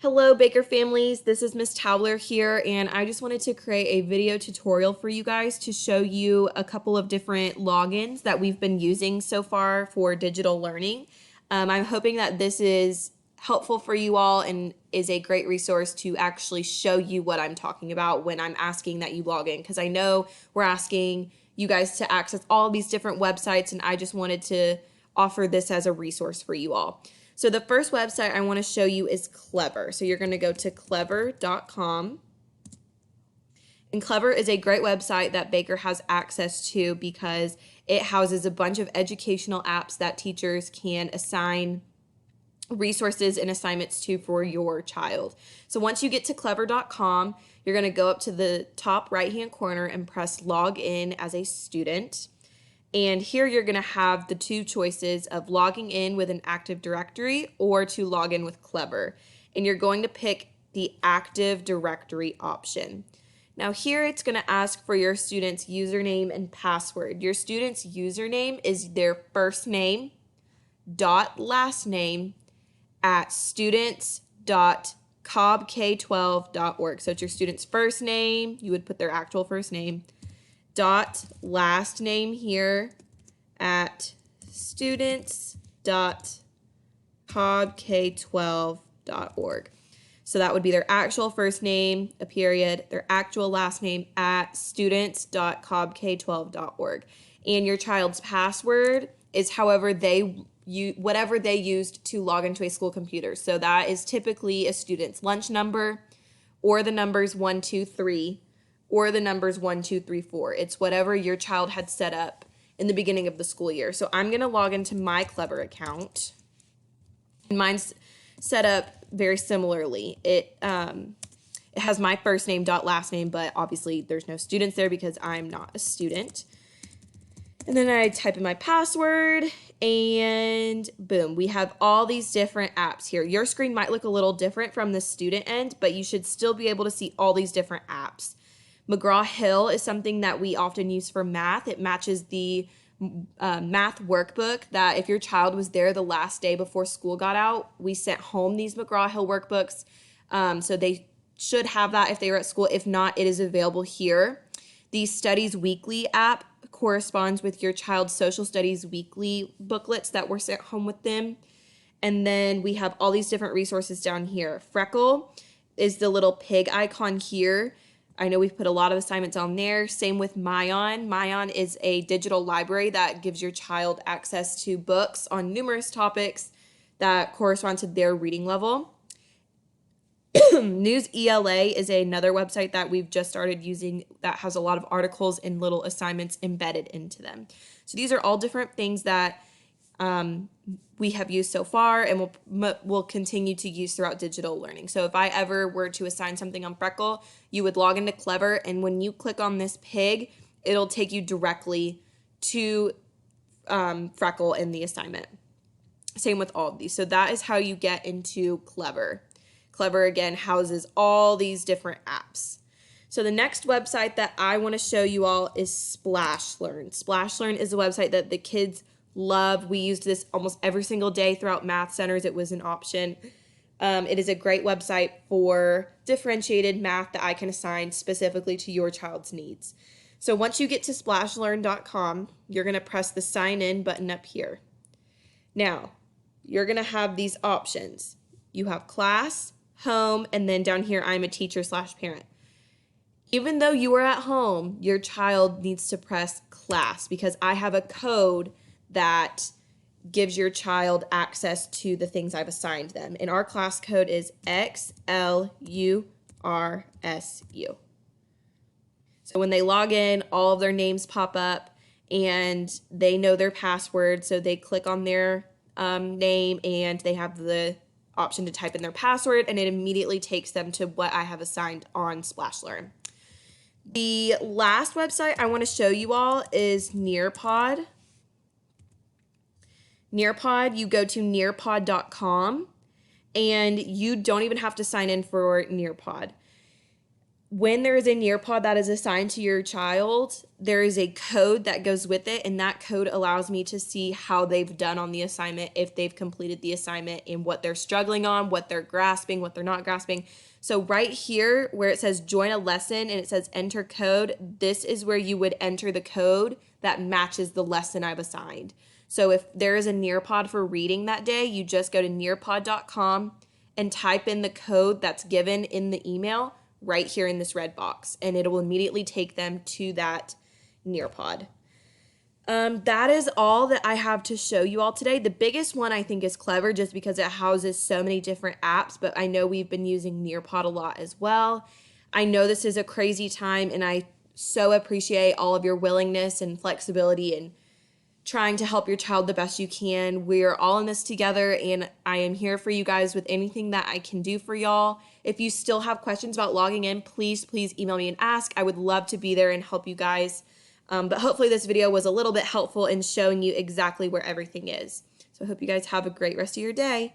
Hello, Baker families. This is Miss Towler here, and I just wanted to create a video tutorial for you guys to show you a couple of different logins that we've been using so far for digital learning. I'm hoping that this is helpful for you all and is a great resource to actually show you what I'm talking about when I'm asking that you log in, because I know we're asking you guys to access all these different websites, and I just wanted to offer this as a resource for you all. So the first website I want to show you is Clever. So you're going to go to clever.com. And Clever is a great website that Baker has access to because it houses a bunch of educational apps that teachers can assign resources and assignments to for your child. So once you get to clever.com, you're going to go up to the top right-hand corner and press log in as a student. And here you're going to have the two choices of logging in with an Active Directory or to log in with Clever. And you're going to pick the Active Directory option. Now here it's going to ask for your student's username and password. Your student's username is their first name dot last name at students.cobbk12.org. So it's your student's first name, you would put their actual first name, dot last name here at students.cobbk12.org. So that would be their actual first name, a period, their actual last name at students.cobbk12.org. And your child's password is whatever they used to log into a school computer. So that is typically a student's lunch number or the numbers 123 or the numbers 1, 2, 3, 4. It's whatever your child had set up in the beginning of the school year. So I'm going to log into my Clever account. And mine's set up very similarly. It has my first name dot last name, but obviously there's no students there because I'm not a student. And then I type in my password and boom, we have all these different apps here. Your screen might look a little different from the student end, but you should still be able to see all these different apps. McGraw-Hill is something that we often use for math. It matches the math workbook that if your child was there the last day before school got out, we sent home these McGraw-Hill workbooks. So they should have that if they were at school. If not, it is available here. The Studies Weekly app corresponds with your child's Social Studies Weekly booklets that were sent home with them. And then we have all these different resources down here. Freckle is the little pig icon here. I know we've put a lot of assignments on there. Same with Myon. Myon is a digital library that gives your child access to books on numerous topics that correspond to their reading level. News ELA is another website that we've just started using that has a lot of articles and little assignments embedded into them. So these are all different things that we have used so far and we'll continue to use throughout digital learning. So if I ever were to assign something on Freckle, you would log into Clever, and when you click on this pig, it'll take you directly to Freckle in the assignment. Same with all of these. So that is how you get into Clever. Clever, again, houses all these different apps. So the next website that I want to show you all is SplashLearn. SplashLearn is a website that the kids love. We used this almost every single day throughout math centers. It was an option. It is a great website for differentiated math that I can assign specifically to your child's needs. So once you get to splashlearn.com, you're going to press the sign in button up here. Now, you're going to have these options. You have class, home, and then down here, I'm a teacher/parent. Even though you are at home, your child needs to press class because I have a code that gives your child access to the things I've assigned them. And our class code is XLURSU. So when they log in, all of their names pop up and they know their password. So they click on their name and they have the option to type in their password, and it immediately takes them to what I have assigned on SplashLearn. The last website I want to show you all is Nearpod. Nearpod, you go to nearpod.com and you don't even have to sign in for Nearpod. when there is a Nearpod that is assigned to your child, there is a code that goes with it, and that code allows me to see how they've done on the assignment, if they've completed the assignment, and what they're struggling on, what they're grasping, what they're not grasping. So right here where it says join a lesson and it says enter code, this is where you would enter the code that matches the lesson I've assigned. So if there is a Nearpod for reading that day, you just go to nearpod.com and type in the code that's given in the email right here in this red box, and it will immediately take them to that Nearpod. That is all that I have to show you all today. The biggest one I think is Clever just because it houses so many different apps, but I know we've been using Nearpod a lot as well. I know this is a crazy time, and I so appreciate all of your willingness and flexibility and trying to help your child the best you can. We're all in this together, and I am here for you guys with anything that I can do for y'all. If you still have questions about logging in, please email me and ask. I would love to be there and help you guys. But hopefully this video was a little bit helpful in showing you exactly where everything is. So I hope you guys have a great rest of your day.